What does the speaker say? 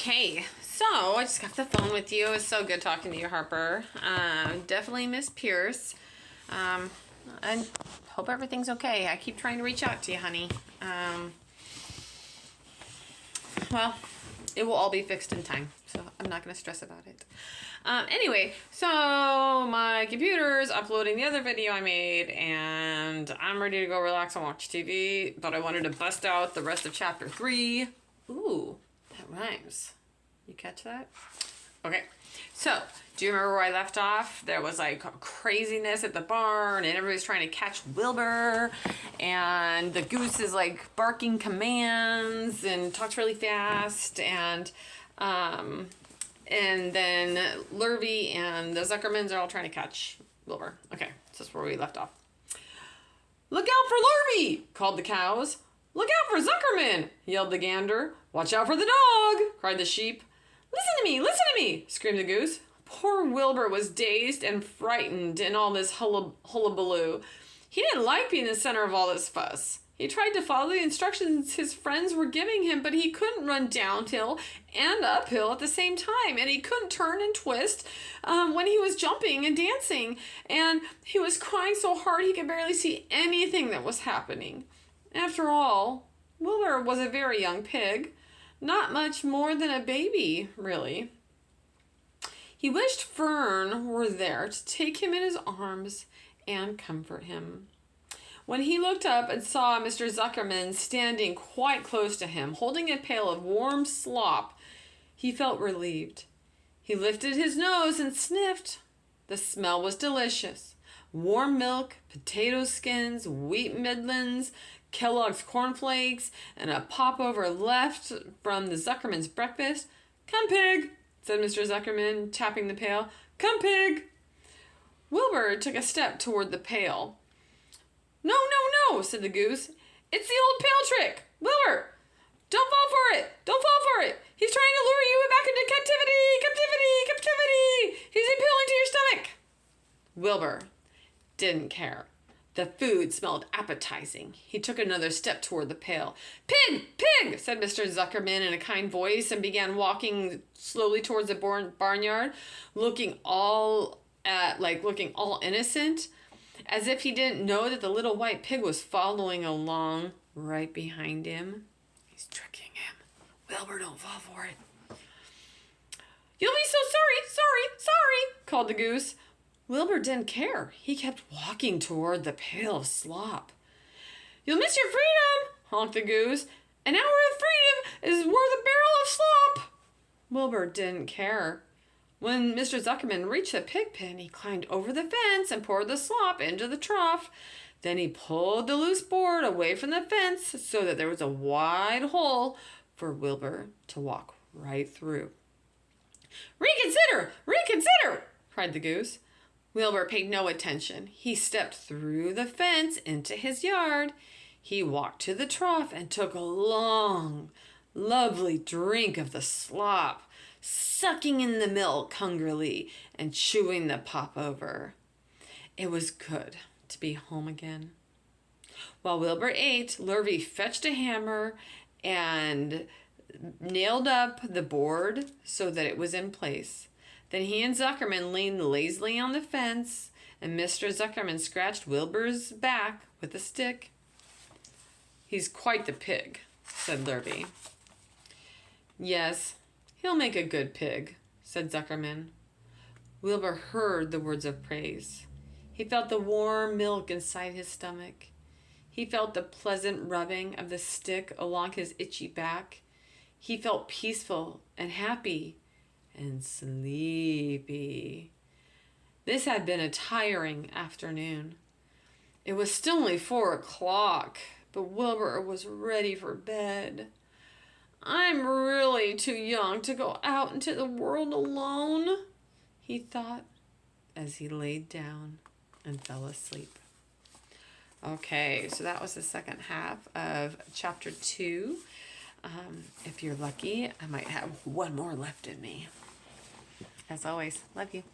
Okay, so I just got off the phone with you. It was so good talking to you, Harper. Definitely miss Pierce. And hope everything's okay. I keep trying to reach out to you, honey. Well, it will all be fixed in time, so I'm not going to stress about it. Anyway, so my computer is uploading the other video I made, and I'm ready to go relax and watch TV, but I wanted to bust out the rest of chapter 3. Ooh, that rhymes. You catch that? Okay, so do you remember where I left off? There was like craziness at the barn, and everybody's trying to catch Wilbur, and the goose is like barking commands and talks really fast, and then Lurvy and the Zuckermans are all trying to catch Wilbur. Okay, so that's where we left off. "Look out for Lurvy!" called the cows. "Look out for Zuckerman!" yelled the gander. "Watch out for the dog!" cried the sheep. Listen to me!" screamed the goose. Poor Wilbur was dazed and frightened in all this hullabaloo. He didn't like being the center of all this fuss. He tried to follow the instructions his friends were giving him, but he couldn't run downhill and uphill at the same time, and he couldn't turn and twist when he was jumping and dancing, and he was crying so hard he could barely see anything that was happening. After all, Wilbur was a very young pig, not much more than a baby, really. He wished Fern were there to take him in his arms and comfort him. When he looked up and saw Mr. Zuckerman standing quite close to him, holding a pail of warm slop, he felt relieved. He lifted his nose and sniffed. The smell was delicious. Warm milk, potato skins, wheat middlings, Kellogg's cornflakes, and a popover left from the Zuckerman's breakfast. "Come, pig," said Mr. Zuckerman, tapping the pail. "Come, pig." Wilbur took a step toward the pail. No, said the goose. "It's the old pail trick. Wilbur, don't fall for it. Don't fall for it. He's trying to lure you back into captivity. He's appealing to your stomach." Wilbur didn't care. The food smelled appetizing. He took another step toward the pail. Pig, said Mr. Zuckerman in a kind voice, and began walking slowly towards the barnyard, looking all innocent, as if he didn't know that the little white pig was following along right behind him. He's tricking him. Wilbur, don't fall for it. "You'll be so sorry, called the goose. Wilbur didn't care. He kept walking toward the pail of slop. "You'll miss your freedom," honked the goose. "An hour of freedom is worth a barrel of slop." Wilbur didn't care. When Mr. Zuckerman reached the pig pen, he climbed over the fence and poured the slop into the trough. Then he pulled the loose board away from the fence so that there was a wide hole for Wilbur to walk right through. Reconsider! Cried the goose. Wilbur paid no attention. He stepped through the fence into his yard. He walked to the trough and took a long, lovely drink of the slop, sucking in the milk hungrily and chewing the popover. It was good to be home again. While Wilbur ate, Lurvy fetched a hammer and nailed up the board so that it was in place. Then he and Zuckerman leaned lazily on the fence, and Mr. Zuckerman scratched Wilbur's back with a stick. "He's quite the pig," said Lurvy. "Yes, he'll make a good pig," said Zuckerman. Wilbur heard the words of praise. He felt the warm milk inside his stomach. He felt the pleasant rubbing of the stick along his itchy back. He felt peaceful and happy and sleepy. This had been a tiring afternoon. It was still only 4 o'clock, but Wilbur was ready for bed. "I'm really too young to go out into the world alone," he thought as he laid down and fell asleep. Okay, so that was the second half of chapter 2. If you're lucky, I might have one more left in me. As always, love you.